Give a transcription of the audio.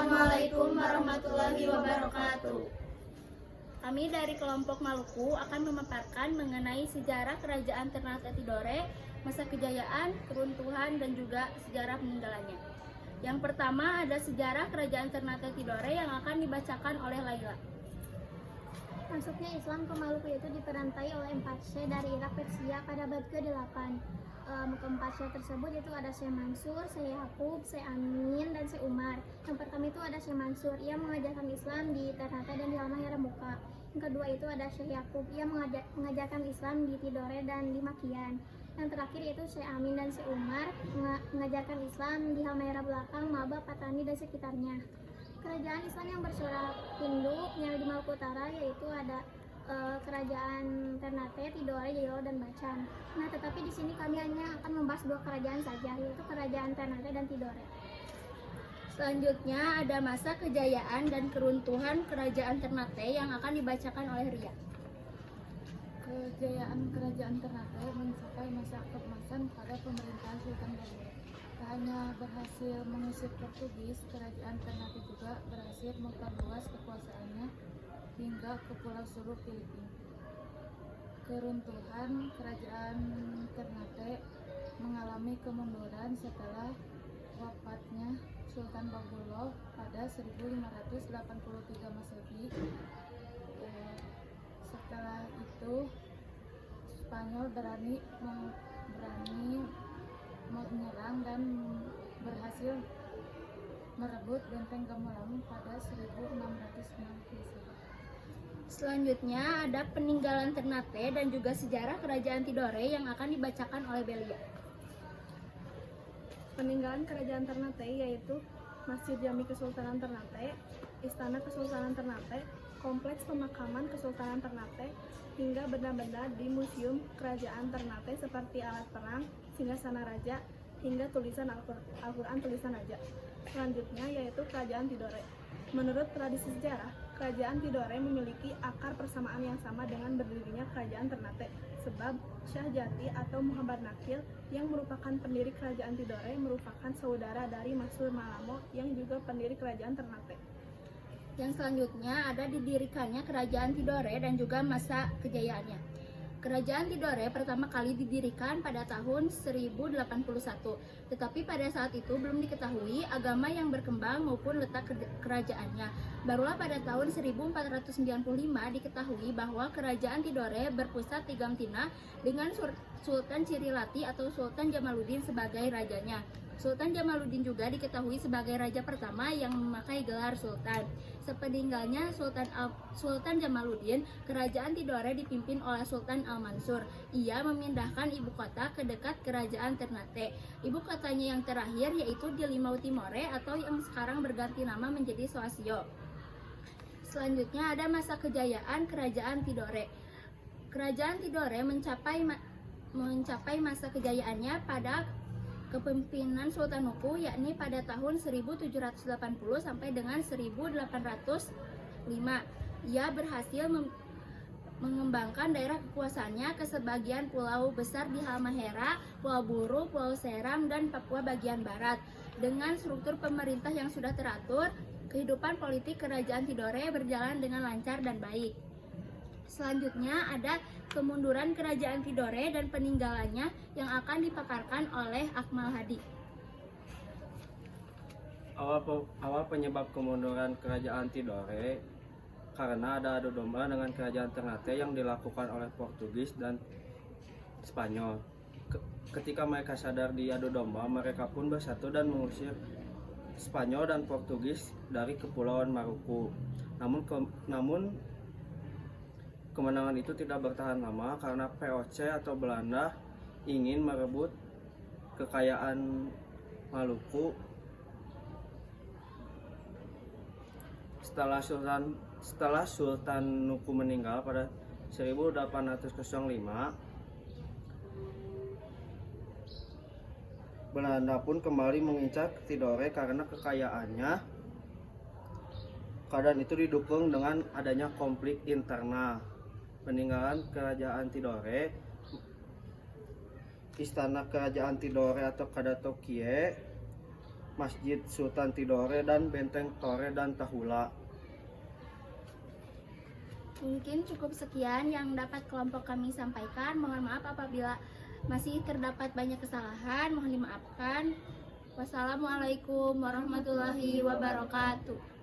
Assalamualaikum warahmatullahi wabarakatuh. Kami dari kelompok Maluku akan memaparkan mengenai sejarah Kerajaan Ternate Tidore, masa kejayaan, keruntuhan, dan juga sejarah peninggalannya. Yang pertama ada sejarah Kerajaan Ternate Tidore yang akan dibacakan oleh Laila. Masuknya Islam ke Maluku itu diperantai oleh 4 syekh dari Irak Persia pada abad ke-8. Keempat syekh tersebut itu ada Syekh Mansur, Syekh Yakub, Syekh Amin, dan Syekh Umar. Yang pertama itu ada Syekh Mansur, ia mengajarkan Islam di Ternate dan di Halmahera Muka. Yang kedua itu ada Syekh Yakub, ia mengajarkan Islam di Tidore dan di Makian. Yang terakhir itu Syekh Amin dan Syekh Umar mengajarkan Islam di Halmahera Belakang, Maba, Patani, dan sekitarnya. Kerajaan Islam yang bersuara induk yang di Maluku Utara yaitu ada Kerajaan Ternate, Tidore, Jailolo, dan Bacan. Nah, tetapi di sini kami hanya akan membahas 2 kerajaan saja, yaitu Kerajaan Ternate dan Tidore. Selanjutnya ada masa kejayaan dan keruntuhan Kerajaan Ternate yang akan dibacakan oleh Ria. Kejayaan Kerajaan Ternate mencapai masa keemasan pada pemerintahan Sultan Badur. Tak hanya berhasil mengusir Portugis, Kerajaan Ternate juga berhasil memperluas kekuasaannya hingga ke Pulau Sulu, Filipina. Keruntuhan Kerajaan Ternate mengalami kemunduran setelah wafatnya Sultan Bagulo pada 1583 Masehi. Setelah itu Spanyol berani menyerang dan berhasil merebut Benteng Gamulang pada 1606. Selanjutnya ada peninggalan Ternate dan juga sejarah Kerajaan Tidore yang akan dibacakan oleh Belia. Peninggalan Kerajaan Ternate yaitu Masjid Jami Kesultanan Ternate, Istana Kesultanan Ternate, Kompleks Pemakaman Kesultanan Ternate, hingga benda-benda di Museum Kerajaan Ternate seperti alat perang, singgasana raja, hingga tulisan Al-Quran tulisan raja. Selanjutnya yaitu Kerajaan Tidore. Menurut tradisi sejarah, Kerajaan Tidore memiliki akar persamaan yang sama dengan berdirinya Kerajaan Ternate, sebab Syah Jati atau Muhammad Nakil yang merupakan pendiri Kerajaan Tidore merupakan saudara dari Masur Malamo yang juga pendiri Kerajaan Ternate. Yang selanjutnya ada didirikannya Kerajaan Tidore dan juga masa kejayaannya. Kerajaan Tidore pertama kali didirikan pada tahun 1081, tetapi pada saat itu belum diketahui agama yang berkembang maupun letak kerajaannya. Barulah pada tahun 1495 diketahui bahwa Kerajaan Tidore berpusat di Gamtina dengan Sultan Cirilati atau Sultan Jamaluddin sebagai rajanya. Sultan Jamaluddin juga diketahui sebagai raja pertama yang memakai gelar sultan. Sepeninggalnya Sultan Jamaluddin, Kerajaan Tidore dipimpin oleh Sultan Al-Mansur. Ia memindahkan ibu kota ke dekat Kerajaan Ternate. Ibu kotanya yang terakhir yaitu di Limau Timore atau yang sekarang berganti nama menjadi Soasio. Selanjutnya ada masa kejayaan Kerajaan Tidore. Kerajaan Tidore mencapai masa kejayaannya pada kepemimpinan Sultan Nuku, yakni pada tahun 1780 sampai dengan 1805. Ia berhasil mengembangkan daerah kekuasaannya ke sebagian pulau besar di Halmahera, Pulau Buru, Pulau Seram, dan Papua bagian barat. Dengan struktur pemerintah yang sudah teratur, kehidupan politik Kerajaan Tidore berjalan dengan lancar dan baik. Selanjutnya ada kemunduran Kerajaan Tidore dan peninggalannya yang akan dipaparkan oleh Akmal Hadi. Awal penyebab kemunduran Kerajaan Tidore karena ada adu domba dengan Kerajaan Ternate yang dilakukan oleh Portugis dan Spanyol. Ketika mereka sadar di adu domba, mereka pun bersatu dan mengusir Spanyol dan Portugis dari Kepulauan Maluku. Namun kemenangan itu tidak bertahan lama karena VOC atau Belanda ingin merebut kekayaan Maluku. Setelah Sultan Nuku meninggal pada 1805, Belanda pun kembali mengincar Tidore karena kekayaannya. Keadaan itu didukung dengan adanya konflik internal. Peninggalan Kerajaan Tidore, Istana Kerajaan Tidore atau Kadatokie Masjid Sultan Tidore, dan Benteng Tore dan Tahula. Mungkin cukup sekian yang dapat kelompok kami sampaikan. Mohon maaf apabila masih terdapat banyak kesalahan, mohon dimaafkan. Wassalamualaikum warahmatullahi wabarakatuh.